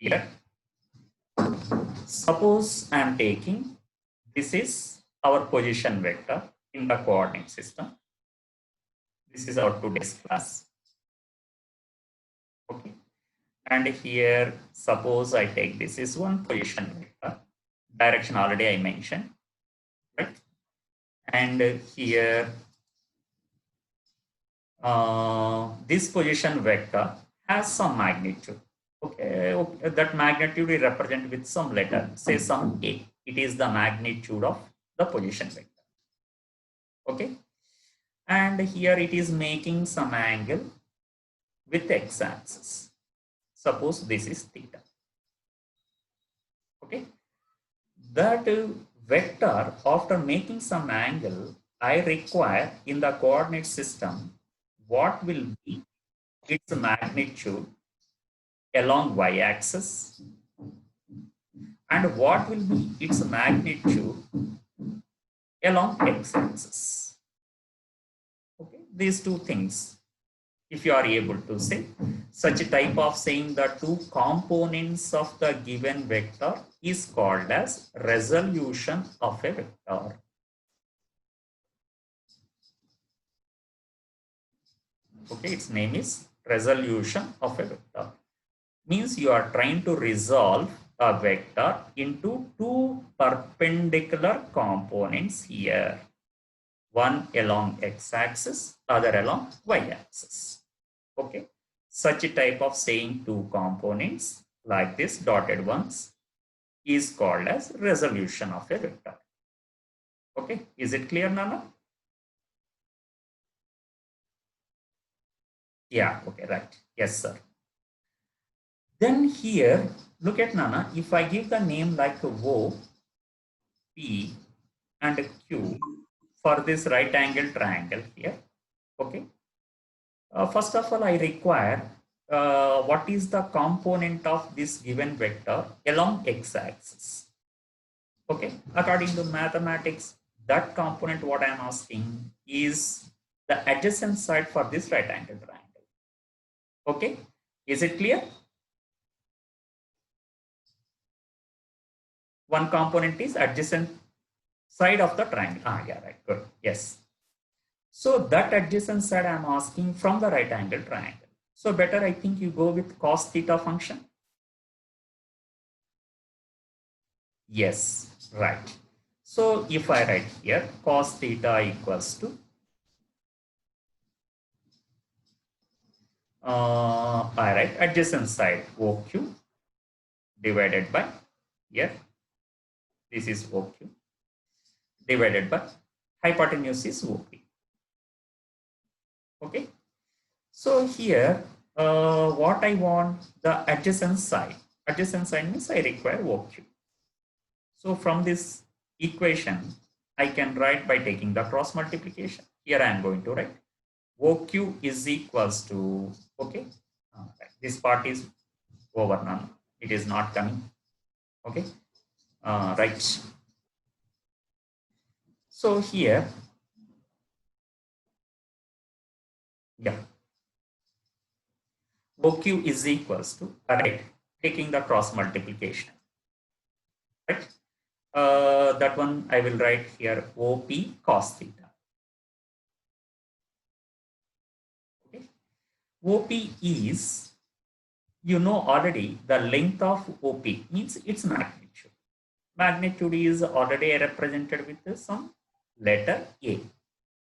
here, suppose I am taking, this is our position vector in the coordinate system. This is our today's class. Okay. And here, suppose I take this is one position vector. Direction already I mentioned, right? And here, this position vector has some magnitude. Okay, that magnitude is represented with some letter, say some A. It is the magnitude of the position vector. Okay, and here it is making some angle with x-axis. Suppose this is theta. Okay, that vector, after making some angle, I require in the coordinate system what will be its magnitude along y-axis and what will be its magnitude along x-axis. Okay, these two things, if you are able to say, such a type of saying the two components of the given vector is called as resolution of a vector. Okay, its name is resolution of a vector. Means you are trying to resolve a vector into two perpendicular components here. One along x-axis, other along y-axis. Okay. Such a type of saying two components like this dotted ones is called as resolution of a vector. Okay. Is it clear, Nana? Yeah. Okay. Right. Yes, sir. Then here, look at Nana. If I give the name like O, P, and Q for this right angle triangle here. Okay. First of all, I require what is the component of this given vector along x-axis. Okay. According to mathematics, that component, what I am asking is the adjacent side for this right angle triangle. Okay. Is it clear? One component is adjacent side of the triangle. Yeah, right. Good. Yes. So that adjacent side I am asking from the right angle triangle. So better, I think you go with cos theta function. Yes, right. So if I write here cos theta equals to I write adjacent side OQ divided by here. This is OQ divided by hypotenuse is OP. Okay. So here, what I want, the adjacent side. Adjacent side means I require OQ. So from this equation, I can write by taking the cross multiplication. Here I am going to write OQ is equals to, okay, this part is over now. It is not coming. Okay, right. So here, yeah, OQ is equals to, right, taking the cross multiplication, right? That one I will write here OP cos theta. Okay. OP is, you know already, the length of OP means its magnitude. Magnitude is already represented with some letter A.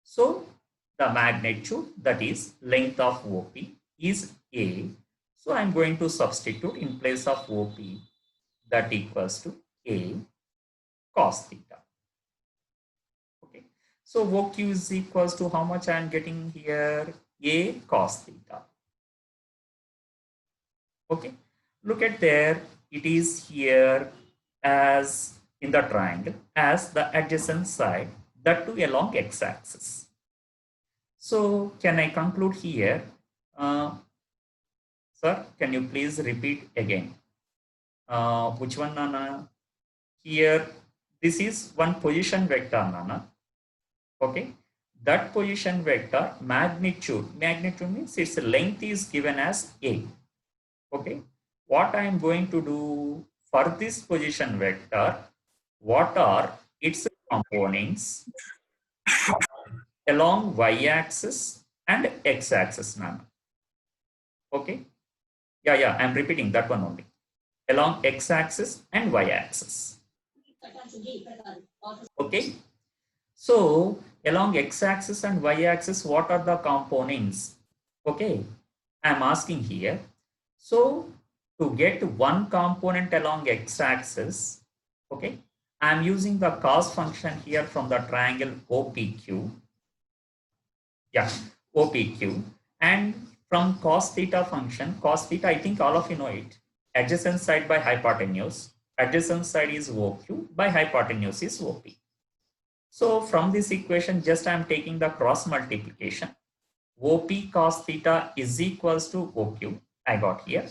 So the magnitude, that is length of OP, is A. So I'm going to substitute in place of OP, that equals to A cos theta. Okay. So OQ is equals to how much I'm getting here? A cos theta. Okay. Look at there. It is here as in the triangle as the adjacent side, that too along x-axis. So can I conclude here? Sir, can you please repeat again? Which one, Nana? Here, this is one position vector, Nana. Okay. That position vector magnitude means its length is given as A. Okay. what I am going to do for this position vector, what are its components along y-axis and x-axis now. Okay. Yeah, I'm repeating that one only. Along x-axis and y-axis. Okay. So along x-axis and y-axis, what are the components? Okay. I'm asking here. So to get one component along x-axis, okay, I'm using the cos function here from the triangle OPQ. Yeah, OPQ. And from cos theta function, cos theta, I think all of you know it. Adjacent side by hypotenuse. Adjacent side is OQ, by hypotenuse is OP. So from this equation, just I'm taking the cross multiplication. OP cos theta is equals to OQ. I got here.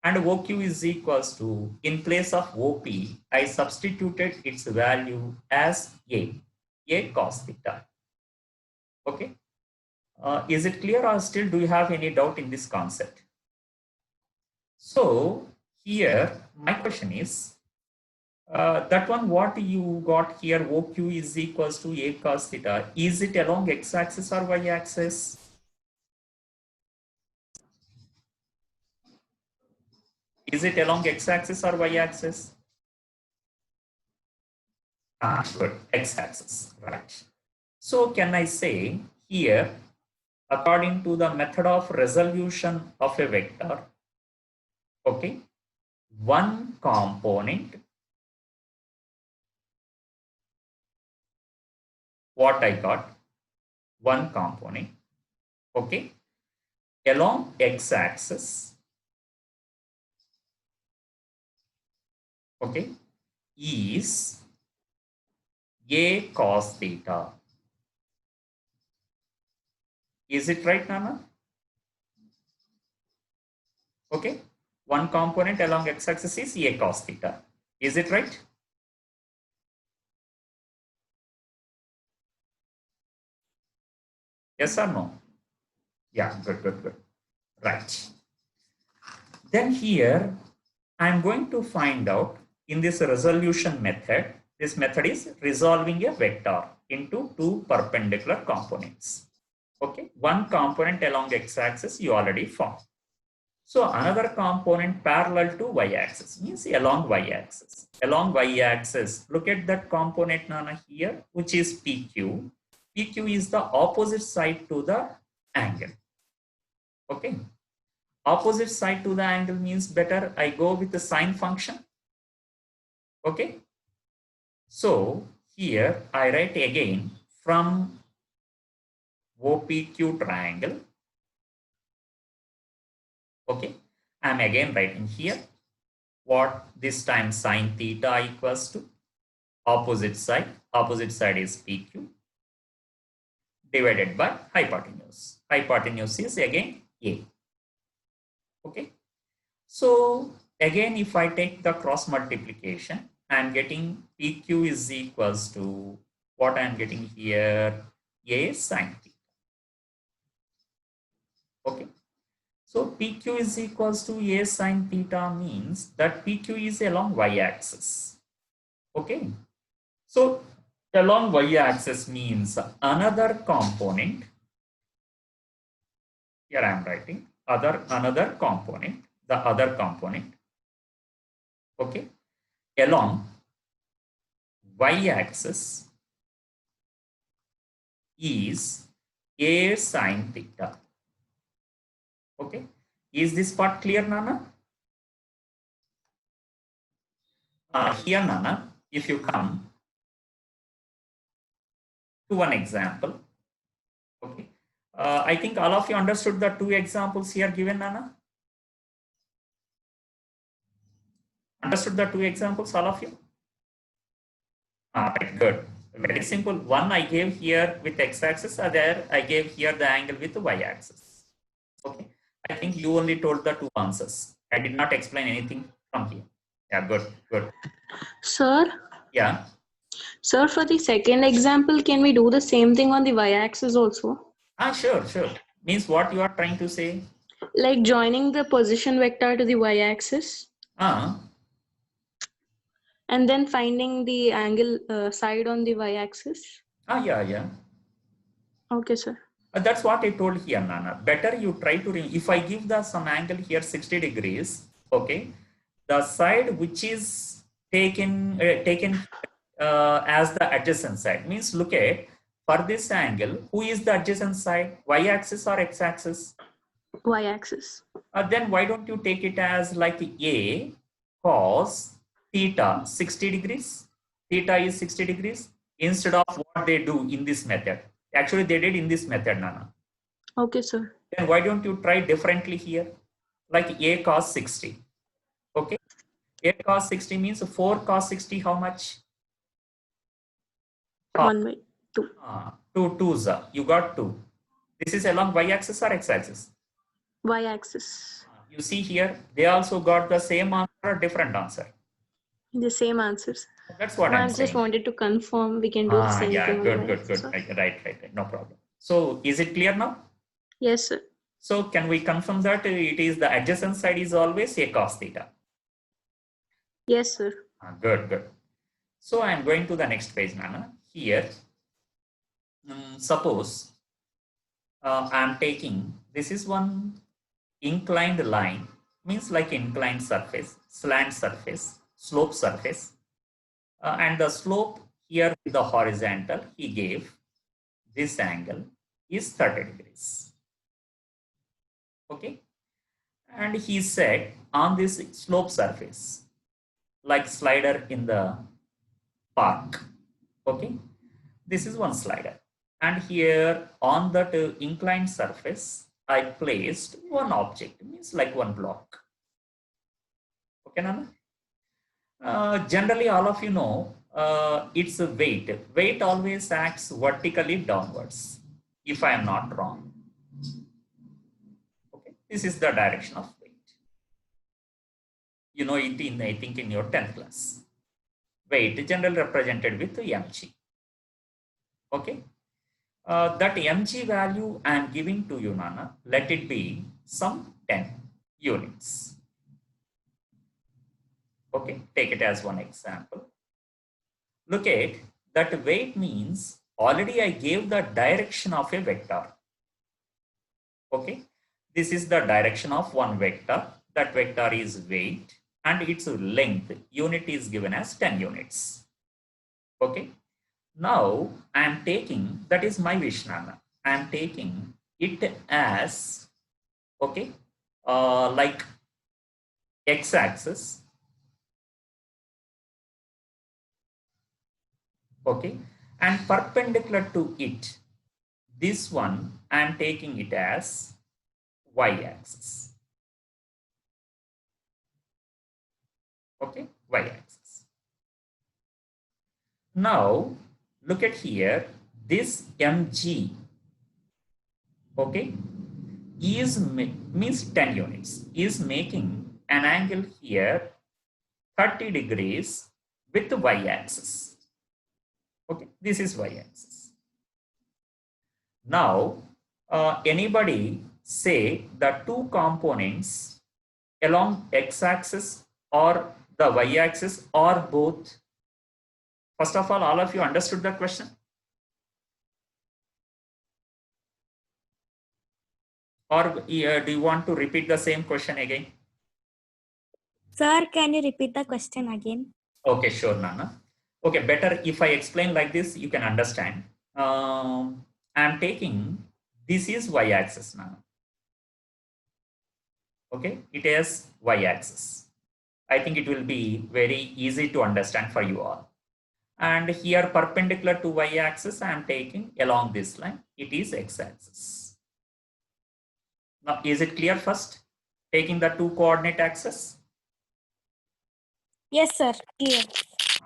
And OQ is equals to, in place of OP, I substituted its value as A cos theta. Okay. Is it clear, or still do you have any doubt in this concept? So here my question is, that one what you got here, OQ is equals to A cos theta, is it along x-axis or y-axis? Is it along x-axis or y-axis? Good, x-axis, right. So can I say here, according to the method of resolution of a vector, okay, one component, what I got, one component, okay, along x-axis, okay, is A cos theta. Is it right, Nana? Okay, one component along x-axis is A cos theta. Is it right? Yes or no? Yeah, good. Right. Then here, I'm going to find out in this resolution method, this method is resolving a vector into two perpendicular components. Okay, one component along x-axis you already found. So another component parallel to y-axis means along y-axis. Along y-axis, look at that component, Nana, here, which is PQ. PQ is the opposite side to the angle. Okay. Opposite side to the angle means better I go with the sine function. Okay. So here I write again from OPQ triangle. Okay. I'm again writing here what this time sine theta equals to opposite side. Opposite side is PQ divided by hypotenuse. Hypotenuse is again A. Okay. So again, if I take the cross multiplication, I'm getting PQ is equals to what I'm getting here, A sine theta. Okay. So PQ is equals to A sine theta means that PQ is along y-axis. Okay. So along y-axis means another component. Here I'm writing another component, the other component. Okay. Along y-axis is A sine theta. Okay. Is this part clear, Nana? Here, Nana, if you come to one example. Okay. I think all of you understood the two examples here given, Nana? Understood the two examples, all of you? Right, good. Very simple. One I gave here with x-axis, other I gave here the angle with the y-axis. Okay. I think you only told the two answers. I did not explain anything from here. Yeah, good. Sir? Yeah. Sir, for the second example, can we do the same thing on the y-axis also? Sure. Means what you are trying to say? Like joining the position vector to the y-axis Ah, and then finding the angle side on the y-axis. yeah. Okay, sir. That's what I told here, Nana. Better you try to, if I give the some angle here 60 degrees, okay, the side which is taken as the adjacent side means look at for this angle, who is the adjacent side, y-axis or x-axis? Y-axis. Then why don't you take it as like a cos theta 60 degrees? Theta is 60 degrees instead of what they do in this method. Actually, they did in this method, Nana. Okay, sir. Then why don't you try differently here? Like a cos 60. Okay. A cos 60 means 4 cos 60, how much? 1/2. 2 twos. You got 2. This is along y-axis or x-axis? Y-axis. You see here, they also got the same answer or different answer. The same answers. That's what I I'm just saying. wanted to confirm we can do the same Yeah, thing. good. Right. No problem. So is it clear now? Yes, sir. So can we confirm that it is the adjacent side is always a cos theta? Yes, sir. Good. So I'm going to the next page, Nana. Here, suppose I'm taking, this is one inclined line, means like inclined surface, slant surface, slope surface. And the slope here with the horizontal, he gave this angle is 30 degrees. Okay. And he said on this slope surface, like slider in the park. Okay. This is one slider. And here on that inclined surface, I placed one object, means like one block. Okay, Nana? Generally, all of you know, it's a weight. Weight always acts vertically downwards, if I am not wrong. Okay, this is the direction of weight. You know it in, I think, in your 10th class. Weight generally represented with mg. Okay, that mg value I am giving to you, Nana. Let it be some 10 units. Okay, take it as one example. Look at that weight means already I gave the direction of a vector. Okay, this is the direction of one vector. That vector is weight and its length unit is given as 10 units. Okay, now I am taking, that is my wish, Nana. I am taking it as, okay, like x-axis. Okay, and perpendicular to it, this one I am taking it as y-axis. Okay, y-axis. Now look at here, this mg, okay, is means 10 units, is making an angle here 30 degrees with the y-axis. Okay, this is y-axis. Now, anybody say the two components along x-axis or the y-axis or both? First of all of you understood the question? Or do you want to repeat the same question again? Sir, can you repeat the question again? Okay, sure, Nana. Okay, better if I explain like this, you can understand. I'm taking, this is y-axis now. Okay, it is y-axis. I think it will be very easy to understand for you all. And here perpendicular to y-axis, I am taking along this line, it is x-axis. Now, is it clear first? Taking the two coordinate axis? Yes, sir. Clear.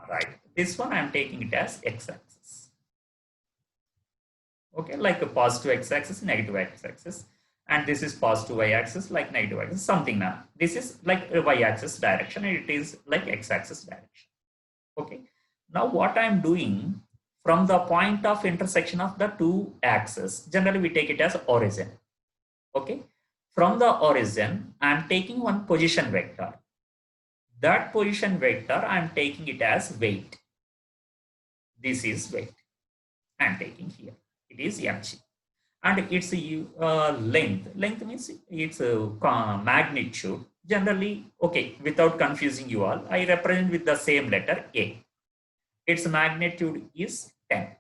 Right. This one I am taking it as x-axis. Okay, like a positive x-axis, negative x-axis. And this is positive y-axis, like negative y-axis, something now. This is like a y-axis direction, and it is like x-axis direction. Okay. Now what I am doing, from the point of intersection of the two axes, generally we take it as origin. Okay. From the origin, I am taking one position vector. That position vector, I am taking it as weight. This is weight I am taking here. It is mg. And its length. Length means its magnitude. Generally, okay, without confusing you all, I represent with the same letter A. Its magnitude is 10.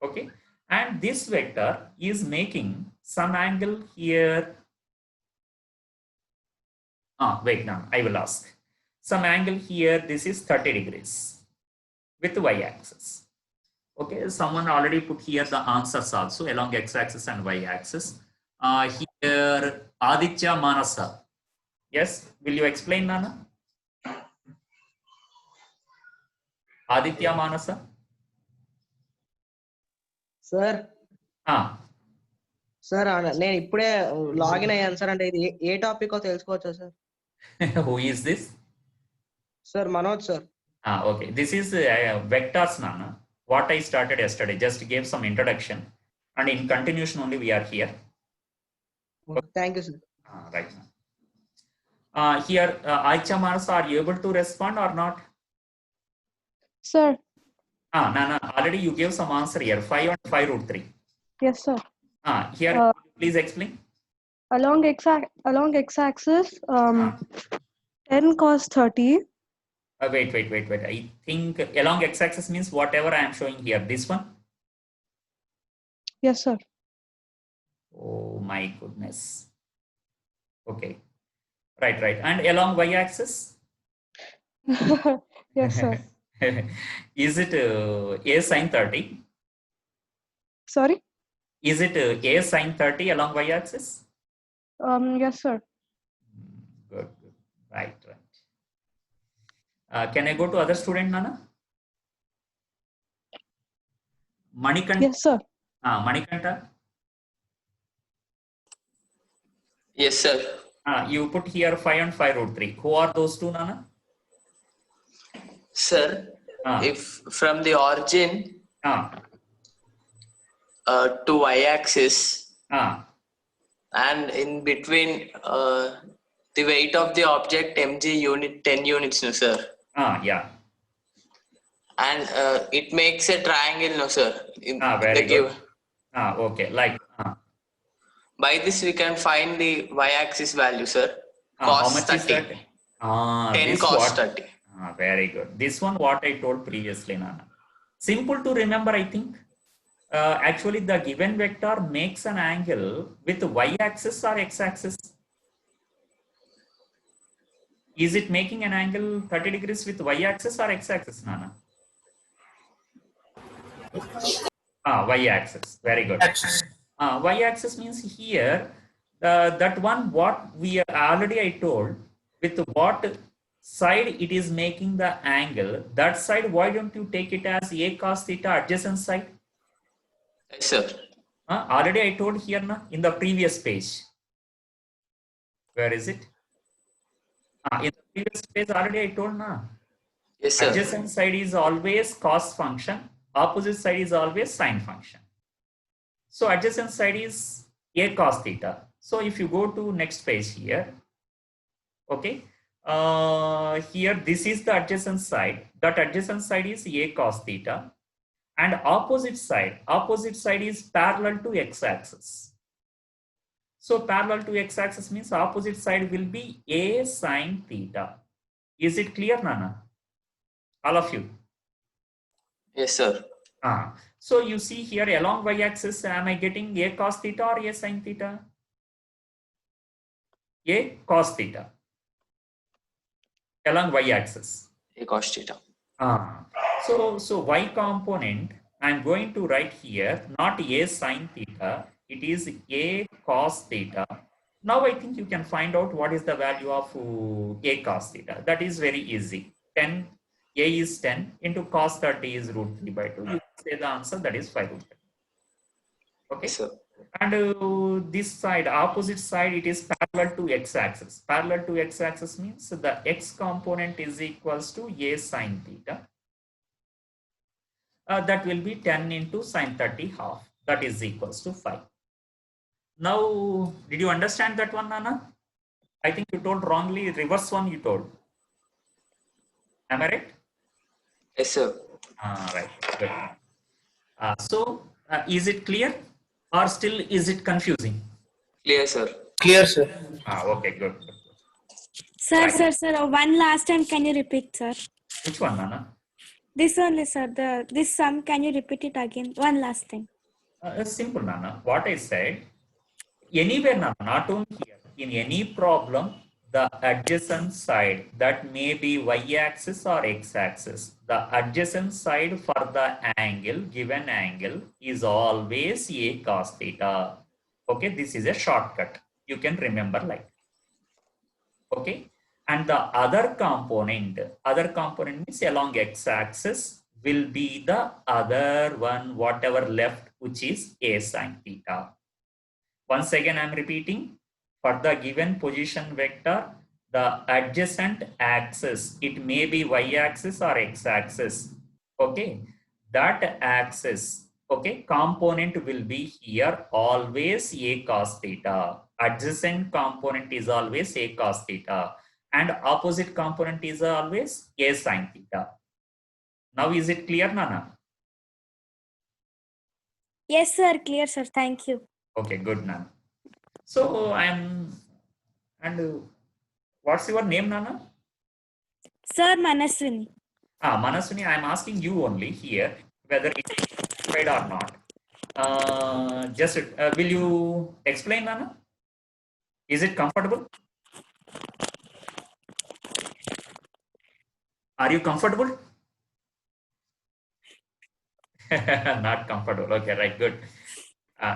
Okay, and this vector is making some angle here. Wait, now I will ask. Some angle here, this is 30 degrees with the y-axis. Okay, someone already put here the answers also along x-axis and y-axis. Here, Aditya Manasa. Yes, will you explain, Nana? Aditya Manasa? Sir Ah, sir నేను ఇప్పుడే login అయ్యాను sir. అంటే ఇది ఏ topic తెలుసుకోవచ్చా sir? who is this? Sir Manoj sir. Okay, this is vectors, Nana. What I started yesterday, just gave some introduction, and in continuation only we are here. Thank you sir. Right now. Here, Aicha Manasa, are you able to respond or not? Sir. Nana, already you gave some answer here, 5 and 5 root 3. Yes, sir. Here, please explain. Along x-axis, 10 cos 30. Wait. I think along x-axis means whatever I am showing here. This one? Yes, sir. Oh my goodness. Okay. Right. And along y-axis? Yes, sir. Is it a sin 30? Sorry? Is it a sin 30 along y-axis? Yes, sir. Good. Right. Can I go to other student, Nana? Manikanta? Yes, sir. Manikanta? Yes, sir. You put here 5 and 5 root 3. Who are those two, Nana? Sir, if from the origin to y-axis and in between the weight of the object mg unit 10 units, no sir. Yeah. And it makes a triangle, no sir. Very good. Okay, like. By this we can find the y-axis value, sir. How Cos much 30. is that? 10 this cos what? 30. Very good. This one what I told previously, Nana. Simple to remember, I think. Actually, the given vector makes an angle with y-axis or x-axis. Is it making an angle 30 degrees with y-axis or x-axis, Nana? Y-axis. Very good. Y-axis means here, that one what we already I told, with what side it is making the angle, that side, why don't you take it as a cos theta adjacent side? Yes, sir. Already I told here na, in the previous page. Where is it? In the previous page already I told na. Yes, sir. Adjacent side is always cos function, opposite side is always sine function. So adjacent side is a cos theta. So if you go to next page here, okay, here this is the adjacent side. That adjacent side is a cos theta, and opposite side is parallel to x-axis. So parallel to x-axis means opposite side will be a sine theta. Is it clear, Nana? All of you? Yes, sir. So you see here along y-axis, am I getting a cos theta or a sine theta? A cos theta along y-axis. A cos theta. So y component I'm going to write here not a sine theta, it is a cos theta. Now I think you can find out what is the value of a cos theta. That is very easy. 10 a is 10 into cos 30 is root 3 by 2. You say the answer, that is 5 root 3. Okay. Yes, sir. And this side, opposite side, it is parallel to x-axis. Parallel to x-axis means the x component is equals to a sine theta. That will be 10 into sine 30 half. That is equals to 5. Now, did you understand that one, Nana? I think you told wrongly, reverse one you told. Am I right? Yes, sir. Right, good. Is it clear or still is it confusing? Clear, sir. Clear, sir. Okay, good. Sir, Right. sir, one last time can you repeat, sir? Which one, Nana? This only, sir. This sum, can you repeat it again? One last time. It's simple, Nana. What I said, anywhere, Nana, not only here, in any problem, the adjacent side, that may be y-axis or x-axis, the adjacent side for the angle, given angle, is always a cos theta. Okay, this is a shortcut. You can remember like. Okay, and the other component means along x-axis will be the other one, whatever left, which is a sine theta. Once again, I'm repeating, for the given position vector, the adjacent axis, it may be y-axis or x-axis. Okay, that axis, okay, component will be here always a cos theta. Adjacent component is always a cos theta, and opposite component is always a sine theta. Now, is it clear, Nana? Yes, sir. Clear, sir. Thank you. Okay, good, Nana. So what's your name, Nana? Sir, Manaswini. Manaswini, I'm asking you only here whether it's satisfied or not. Will you explain, Nana? Is it comfortable? Are you comfortable? Not comfortable. Okay, right, good.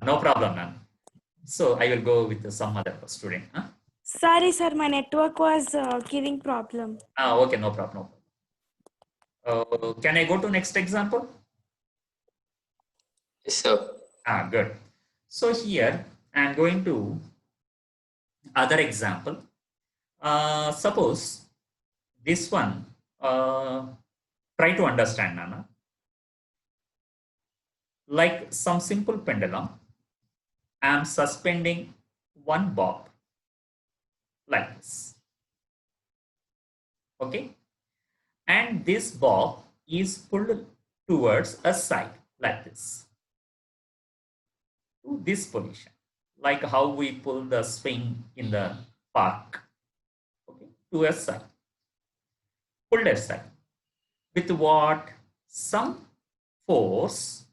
No problem, Nana. So I will go with some other student. Huh? Sorry, sir. My network was giving problem. Okay, no problem. Can I go to next example? Yes, sir. Good. So here I am going to other example. Suppose this one, try to understand, Nana. Like some simple pendulum, I am suspending one bob like this. Okay. And this bob is pulled towards a side like this, to this position, like how we pull the swing in the park. Okay, to a side, pulled aside with what? Some force,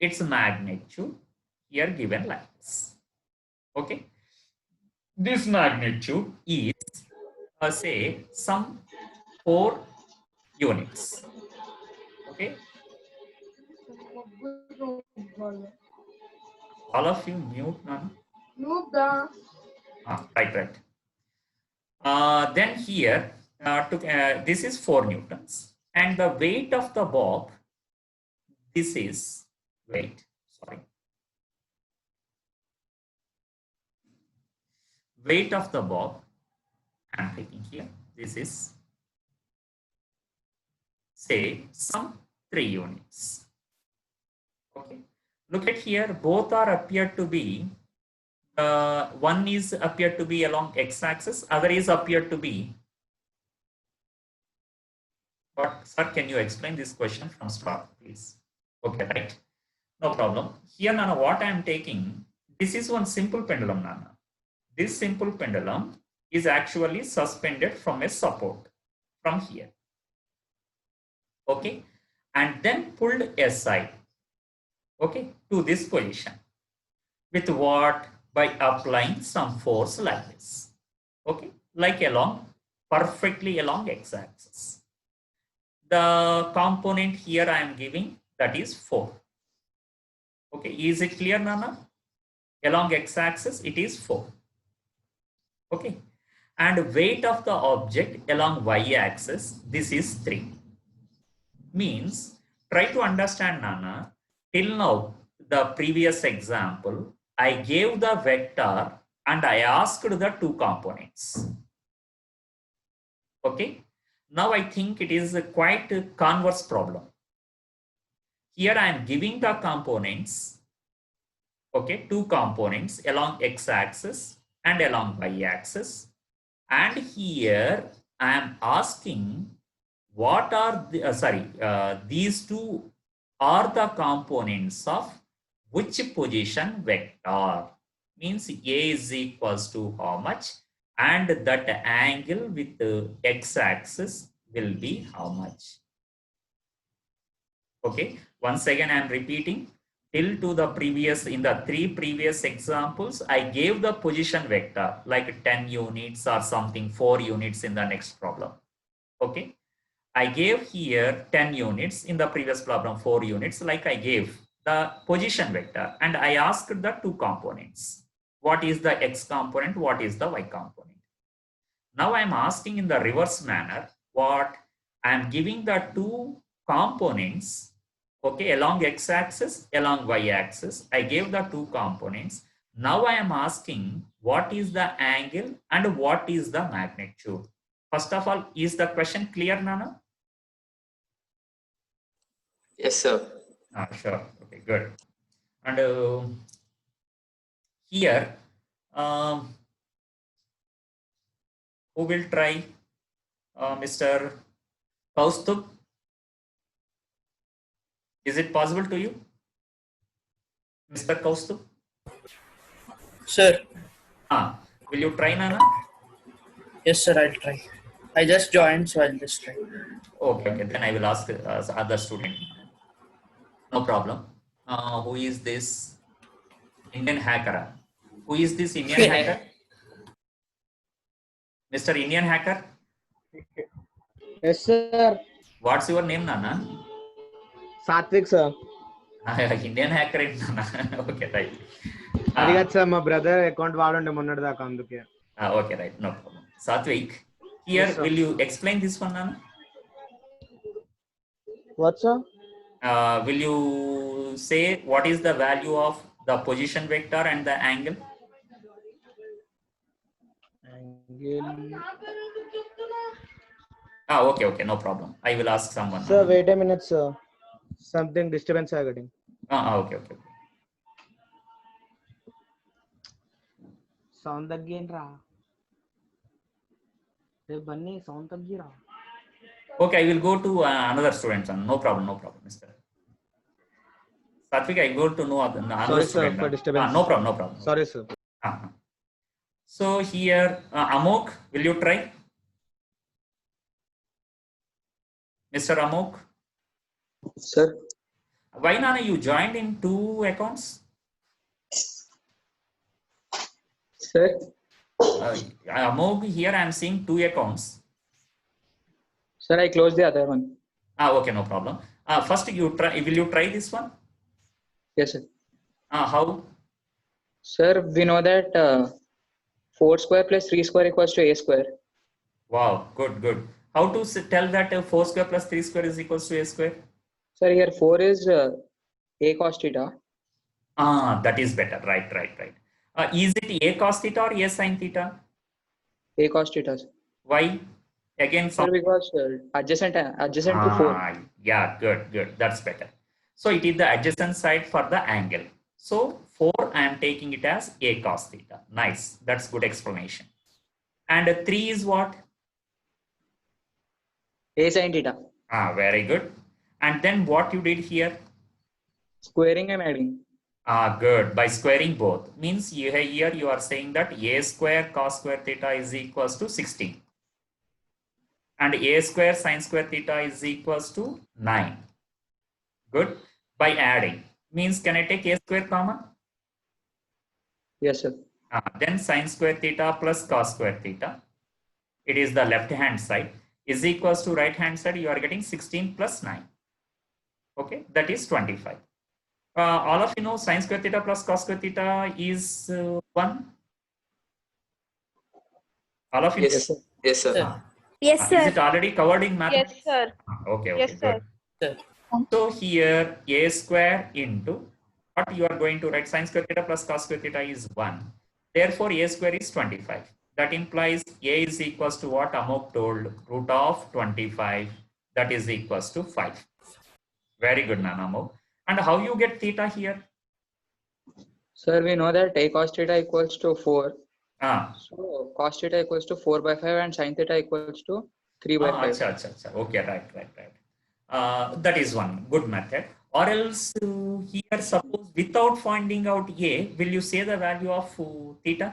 its magnitude here given like this. Okay, this magnitude is say some 4 units. Okay, all of you mute now. Right. Then here, this is 4 newtons, and the weight of the bob, this is weight of the bob, I'm taking here, this is say some 3 units. Okay, look at here, both are appear to be one is appeared to be along x-axis, other is appeared to be. But sir, can you explain this question from start, please? Okay, right. No problem. Here, Nana, what I am taking, this is one simple pendulum, Nana. This simple pendulum is actually suspended from a support from here. Okay, and then pulled aside. Okay, to this position. With what? By applying some force like this. Okay, like perfectly along x-axis. The component here I am giving, that is 4. Okay, is it clear, Nana? Along x-axis it is 4. Okay, and weight of the object along y-axis, this is 3. Means, try to understand, Nana, till now the previous example, I gave the vector and I asked the 2 components. Okay, now I think it is quite a converse problem. Here I am giving the components Okay, two components along x-axis and along y-axis. And here I am asking what are the, these two are the components of which position vector? Means A is equals to how much, and that angle with the x-axis will be how much. Okay, once again I am repeating. Till to the previous, in the three previous examples, I gave the position vector like 10 units or something, 4 units in the next problem. Okay, I gave here 10 units, in the previous problem 4 units, like I gave the position vector, and I asked the two components. What is the x component? What is the y component? Now I am asking in the reverse manner, what I am giving the two components. Okay, along x-axis, along y-axis, I gave the two components. Now I am asking what is the angle and what is the magnitude. First of all, is the question clear, Nana? Yes, sir. Sure. Okay, good. And here, who will try? Mr. Kaustubh? Is it possible to you? Mr. Kaustubh? Sir, Will you try, Nana? yes, sir, I'll try. I just joined, so I'll just try. Okay, then I will ask other student. No problem. Who is this Indian hacker? Who is this Indian hacker? Mr. Indian hacker? Yes, sir. What's your name, Nana? Satvik, sir. Indian hacker, Nana. Okay, right. అది కాదు sir మా brother account వాడండి మొన్నటి దాకా అందుకే. Okay, right. No problem. Satvik, here Yes, sir. will you explain this one, Nana? What, sir? Will you say what is the value of the position vector and the angle? Okay, no problem. I will ask someone. Sir, wait a minute, sir. Something disturbance getting. Okay. Sound తగ్గేంట్రా రేపు Bunny sound తగ్గిరా. Okay, I will go to another student. No problem, Mr. Satvik, I go to another Sorry, sir, student. for disturbance. No problem. Sorry sir. So here, Amok, will you try? Mr. Amok? Sir. Why, Nana, you joined in two accounts? Sir. Amok, here I am seeing two accounts. Sir, I closed the other one. Okay, no problem. First, will you try this one? Yes, sir. How? Sir, we know that 4 square plus 3 square equals to a square. Wow, good. How to tell that 4 square plus 3 square is equals to a square? Sir, here 4 is a cos theta. That is better. Right. Is it a cos theta or a sin theta? A cos theta. Sir. Why? Again, Sir, because adjacent to 4. Yeah, good. That's better. So it is the adjacent side for the angle. So 4, I am taking it as a cos theta. Nice. That's good explanation. And 3 is what? A sin theta. Very good. And then what you did here? Squaring and adding. Good. By squaring both. Means here you are saying that a square cos square theta is equals to 16. And a square sin square theta is equals to 9. Good. By adding. Means can I take a square common? Yes, sir. Then sin square theta plus cos square theta. It is the left hand side. Is equals to right hand side. You are getting 16 plus 9. Okay. That is 25. All of you know sin square theta plus cos square theta is 1. All of you? Yes, sir. Yes, sir. Yes, Is sir. it already covered in math? Yes, sir. Okay, Yes, sir. good. So here a square into what you are going to write sin square theta plus cos square theta is 1. Therefore, a square is 25. That implies a is equals to what Amok told, root of 25. That is equals to 5. Very good, Nanamo. And how you get theta here? Sir, we know that a cos theta equals to 4. Ah, So cos theta equals to 4 by 5 and sin theta equals to 3 by 5. acha. Okay, right. That is one good method. Or else here, suppose without finding out A, will you say the value of theta?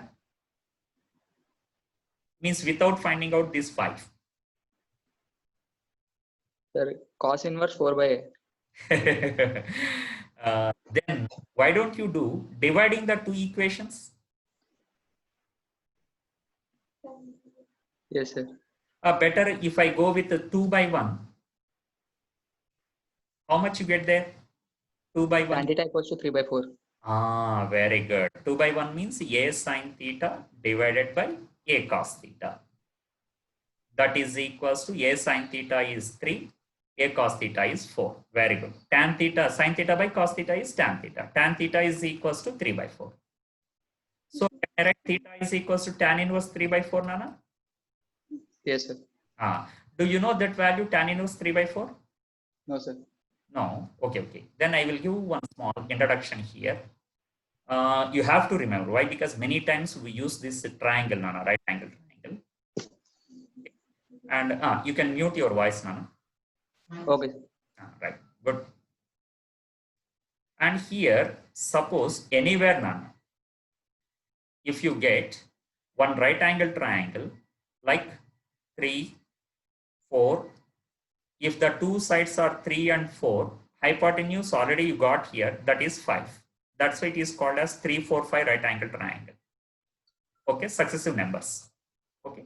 Means without finding out this 5. Sir, cos inverse 4 by a. Then why don't you do dividing the two equations? Yes, sir. Better if I go with the 2 by 1. How much you get there? 2 by 1. Tan theta equals to 3 by 4. Very good. 2 by 1 means a sine theta divided by a cos theta. That is equals to a sine theta is 3, a cos theta is 4. Very good. Tan theta, sine theta by cos theta is tan theta. Tan theta is equals to 3 by 4. So can I write theta is equals to tan inverse 3 by 4, Nana? Yes, sir. Do you know that value tan inverse 3 by 4? No, sir. No. Okay. Then I will give one small introduction here. You have to remember why, because many times we use this triangle, Nana, right angle triangle. And you can mute your voice, Nana. Okay. Right. Good. And here, suppose anywhere, Nana, if you get one right angle triangle like 3, 4, if the two sides are 3 and 4, hypotenuse already you got here, that is 5. That's why it is called as 3, 4, 5 right angle triangle. Okay, successive numbers. Okay.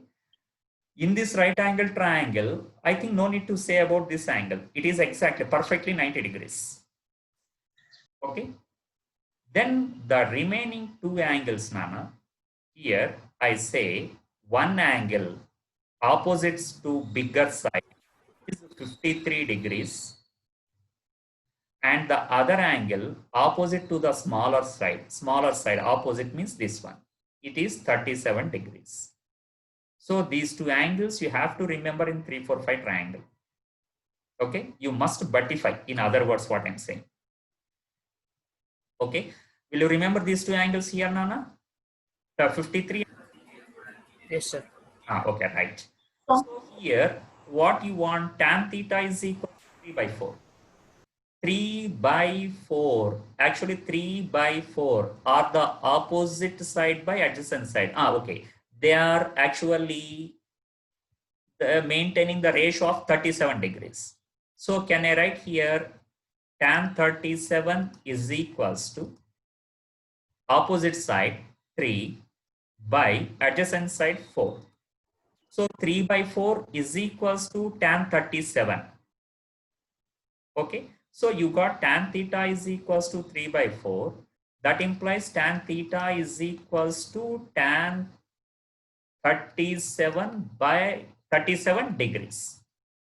In this right angle triangle, I think no need to say about this angle. It is exactly perfectly 90 degrees. Okay. Then the remaining two angles, Nana, here I say one angle opposites to bigger side is 53 degrees. And the other angle opposite to the smaller side opposite means this one. It is 37 degrees. So these two angles you have to remember in 3, 4, 5 triangle. Okay, you must buttify, in other words, what I'm saying. Okay, will you remember these two angles here, Nana? The 53. Yes, sir. Okay, right. So here, what you want, tan theta is equal to 3 by 4. 3 by 4, actually 3 by 4 are the opposite side by adjacent side. Okay, they are actually maintaining the ratio of 37 degrees. So can I write here tan 37 is equals to opposite side 3 by adjacent side 4. So 3 by 4 is equals to tan 37. Okay. So you got tan theta is equals to 3 by 4. That implies tan theta is equals to tan 37 by 37 degrees.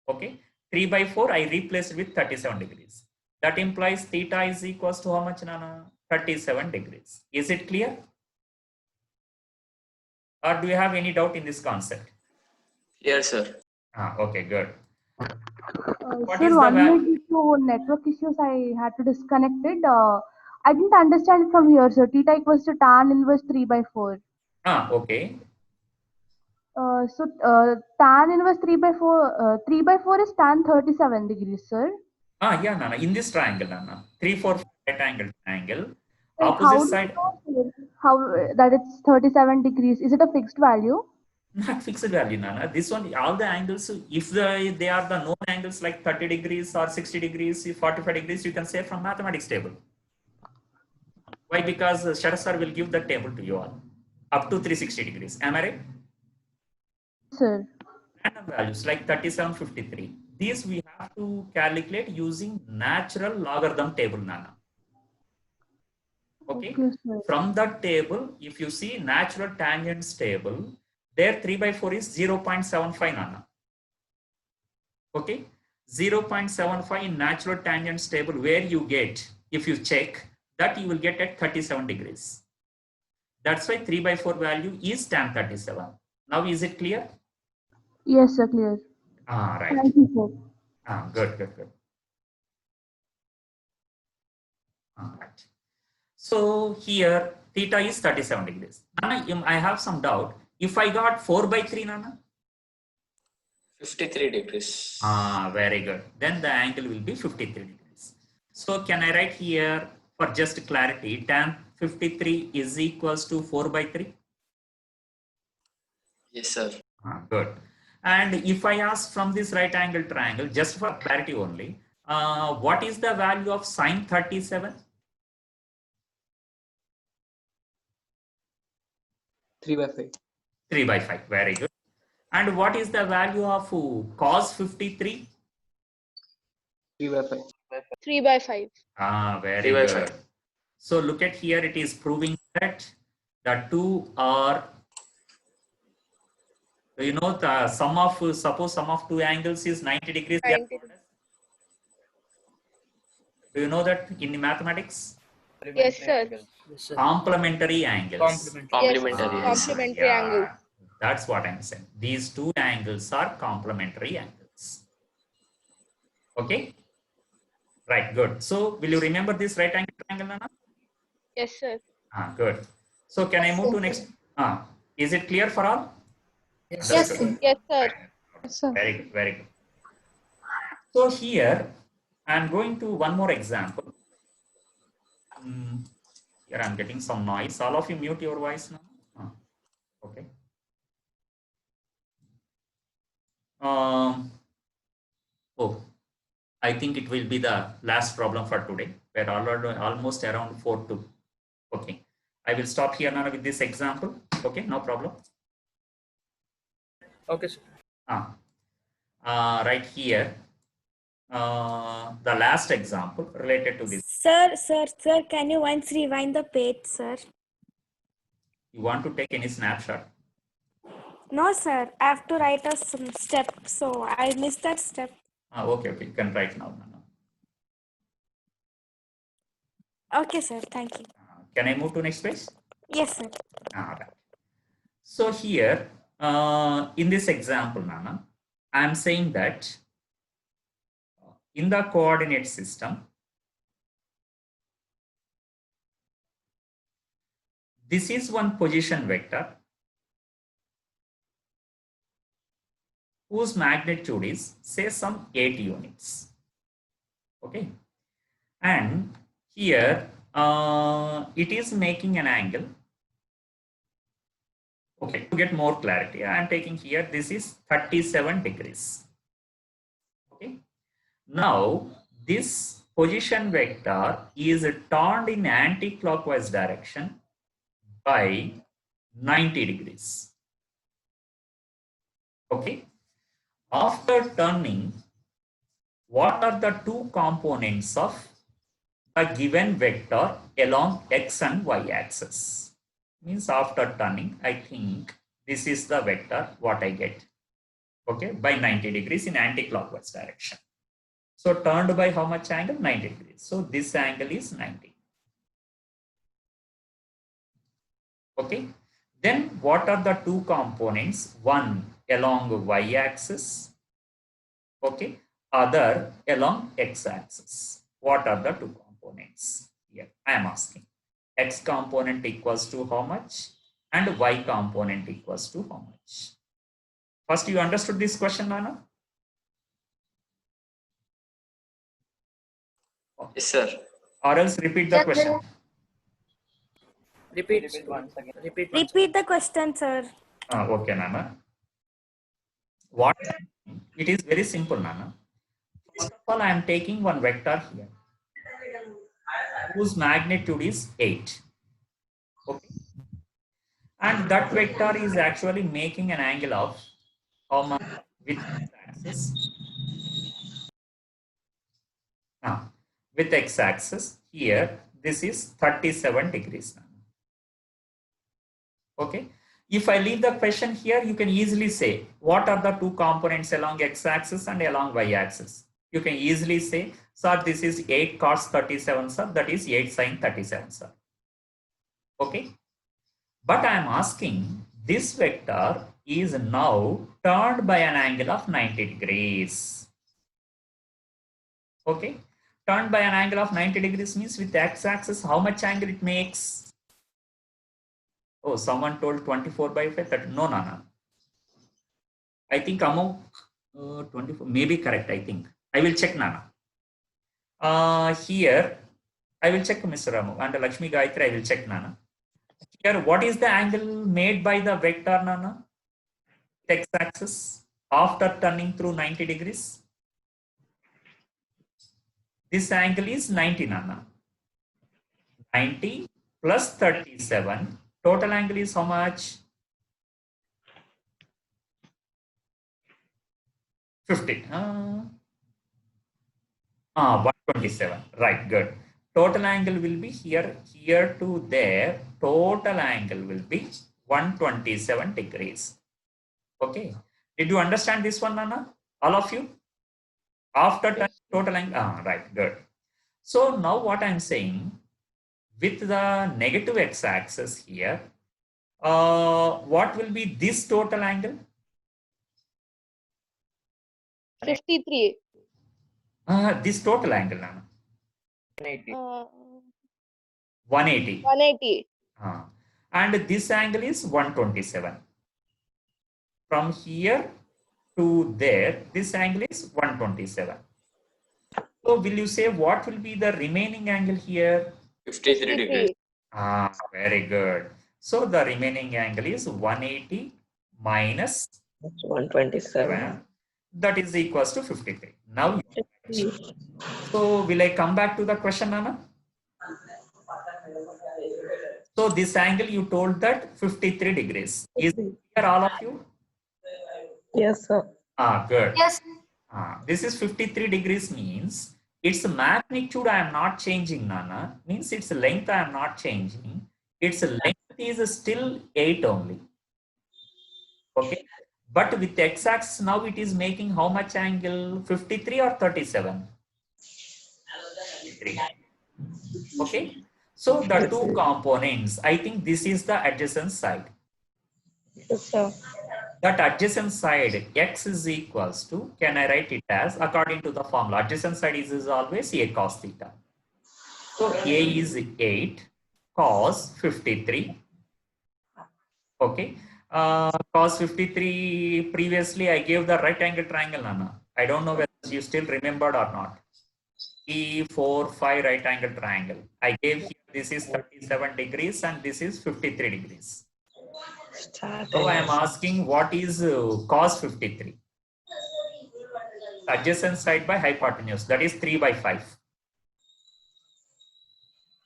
Okay. 3 by 4 I replaced with 37 degrees. That implies theta is equals to how much, Nana? 37 degrees. Is it clear? Or do you have any doubt in this concept? Yes, sir. Okay, good. What Sir, is the one value? minute due to network issues, I had to disconnect it. I didn't understand it from here, sir. Theta equals to tan inverse 3 by 4. Okay. Tan inverse 3 by 4, 3 by 4 is tan 37 degrees, sir. Yeah, Nana. In this triangle, Nana. 3, 4, 5 right angle triangle. How Opposite do side. you know, sir, how that it's 37 degrees? Is it a fixed value? Not fixed value, Nana. This one, all the angles, if they are the known angles like 30 degrees or 60 degrees, 45 degrees, you can say from mathematics table. Why? Because Sharad sir will give the table to you all up to 360 degrees. Am I right? Sir. Random values like 37, 53. These we have to calculate using natural logarithm table, Nana. Okay. From that table, if you see natural tangents table, there 3 by 4 is 0.75, Nana. Okay. 0.75 in natural tangents table, where you get, if you check, that you will get at 37 degrees. That's why 3 by 4 value is tan 37. Now is it clear? Yes, sir, clear. Right. Thank you, sir. Good. All right. So here theta is 37 degrees. Nana, I have some doubt. If I got 4 by 3, Nana? 53 degrees. Very good. Then the angle will be 53 degrees. So can I write here for just clarity, tan 53 is equals to 4 by 3? Yes, sir. Good. And if I ask from this right angle triangle, just for clarity only, what is the value of sine 37? 3 by 5. 3 by 5. Very good. And what is the value of cos 53? 3 by 5. 3 by 5. Very 3 by good. 5. So look at here, it is proving that the two are, you know, the sum of, suppose sum of two angles is 90 degrees. 90. Do you know that in mathematics? Yes, sir. Yes, sir. Complementary angles. Complementary. Complementary. Yes, complementary angle. That's what I'm saying. These two angles are complementary angles. Okay? Right, good. So will you remember this right angle triangle, Nana? Yes, sir. Good. So can I move to next? Is it clear for all? Yes, Yes, sir. Yes, sir. Very good, very good. So here I'm going to one more example. Here I'm getting some noise. All of you mute your voice now. Okay. Oh, I think it will be the last problem for today. We're almost around 4 to. Okay. I will stop here now with this example. Okay, no problem. Okay, sir. Right here, the last example related to this. Sir, can you once rewind the page, sir? You want to take any snapshot? No, sir. I have to write some step, so I missed that step. Okay, you can write now. Okay, sir. Thank you. Can I move to next page? Yes, sir. Right. So here, in this example, Nana, I'm saying that in the coordinate system, this is one position vector whose magnitude is, say, some 8 units. Okay. And here, it is making an angle. Okay, to get more clarity, I am taking here, this is 37 degrees. Okay. Now, this position vector is turned in anti-clockwise direction by 90 degrees. Okay. After turning, what are the two components of a given vector along x and y axis? Means after turning, I think this is the vector what I get. Okay, by 90 degrees in anti-clockwise direction. So turned by how much angle? 90 degrees. So this angle is 90. Okay. Then what are the two components? One along y axis. Okay. Other along x axis. What are the two components? Here I am asking. X component equals to how much? And y component equals to how much? First, you understood this question, Nana? Yes, sir. Or else repeat the question. Repeat once again. Repeat the question, sir. Okay, Nana. What? It is very simple, Nana. First of all, I am taking one vector here whose magnitude is 8. Okay. And that vector is actually making an angle of how much with x-axis. Now, with x-axis here, this is 37 degrees. Okay. If I leave the question here, you can easily say, what are the two components along x-axis and along y-axis? You can easily say, sir, this is 8 cos 37, sir, that is 8 sin 37, sir. Okay. But I am asking, this vector is now turned by an angle of 90 degrees. Okay. turned by an angle of 90 degrees means with x-axis, how much angle it makes? Oh, someone told 24 by 5. No, no, no. I think among 24, maybe correct, I think. I will check, Nana. Here, I will check Mr. Ramu and Lakshmi Gayatri, I will check, Nana. Here, what is the angle made by the vector, Nana? X-axis after turning through 90 degrees. This angle is 90, Nana. 90 plus 37. Total angle is how much? 50. 127. Right, good. Total angle will be here to there. Total angle will be 127 degrees. Okay. Did you understand this one, Nana? All of you? After total angle. Right, good. So now what I'm saying, with the negative x-axis here, what will be this total angle? 53. This total angle, Nana. 180. 180. And this angle is 127. From here to there, this angle is 127. So will you say what will be the remaining angle here? 53 degrees. Very good. So the remaining angle is 180 minus 127. That is equals to 53. Now, so will I come back to the question, Nana? So this angle you told that 53 degrees. Is here all of you? Yes, sir. Good. Yes. This is 53 degrees means its magnitude I am not changing, Nana. Means its length I am not changing. Its length is still 8 only. Okay. But with x-axis now it is making how much angle? 53 or 37? 53. Okay. So the two components, I think this is the adjacent side. Yes, sir. That adjacent side x is equals to, can I write it as, according to the formula, adjacent side is always a cos theta. So a is 8 cos 53. Okay. Cos 53, previously I gave the right angle triangle, Nana. I don't know whether you still remembered or not. E4, 5 right angle triangle. I gave here, this is 37 degrees and this is 53 degrees. So I am asking what is cos 53? Adjacent side by hypotenuse, that is 3 by 5.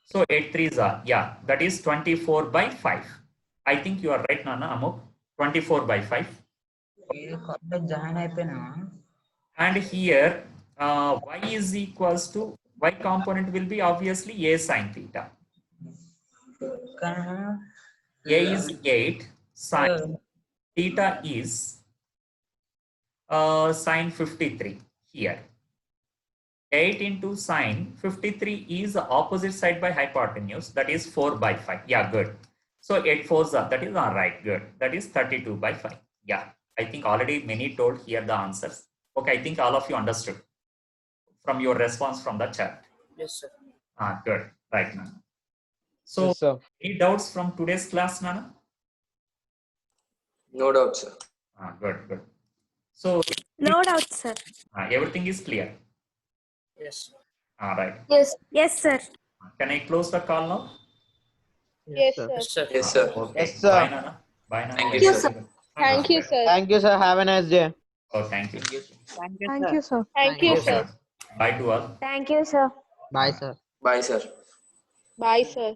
So 8 3s are, yeah, that is 24 by 5. I think you are right, Nana, Amok. 24 by 5. And here, y is equals to, y component will be obviously a sin theta. A is 8, sin theta is sin 53 here. 8 into sin 53 is the opposite side by hypotenuse, that is 4 by 5. Yeah, good. So 8 4s are, that is all right, good. That is 32 by 5. Yeah, I think already many told here the answers. Okay, I think all of you understood from your response from the chat. Yes, sir. Good, right, Nana. So, Yes, sir. any doubts from today's class, Nana? No doubt, sir. Good, good. So, No doubt, sir. everything is clear. Yes. All right. Yes. Yes, sir. Can I close the call now? Yes, sir. Yes, sir. Yes, sir. Okay. Yes, sir. Bye, Nana. Bye, Nana. Thank you, sir. Thank you, sir. Thank you, sir. Have a nice day. Oh, thank you. Thank you, sir. Thank you, sir. Bye to all. Thank you, sir. Bye, sir. Bye, sir. Bye, sir.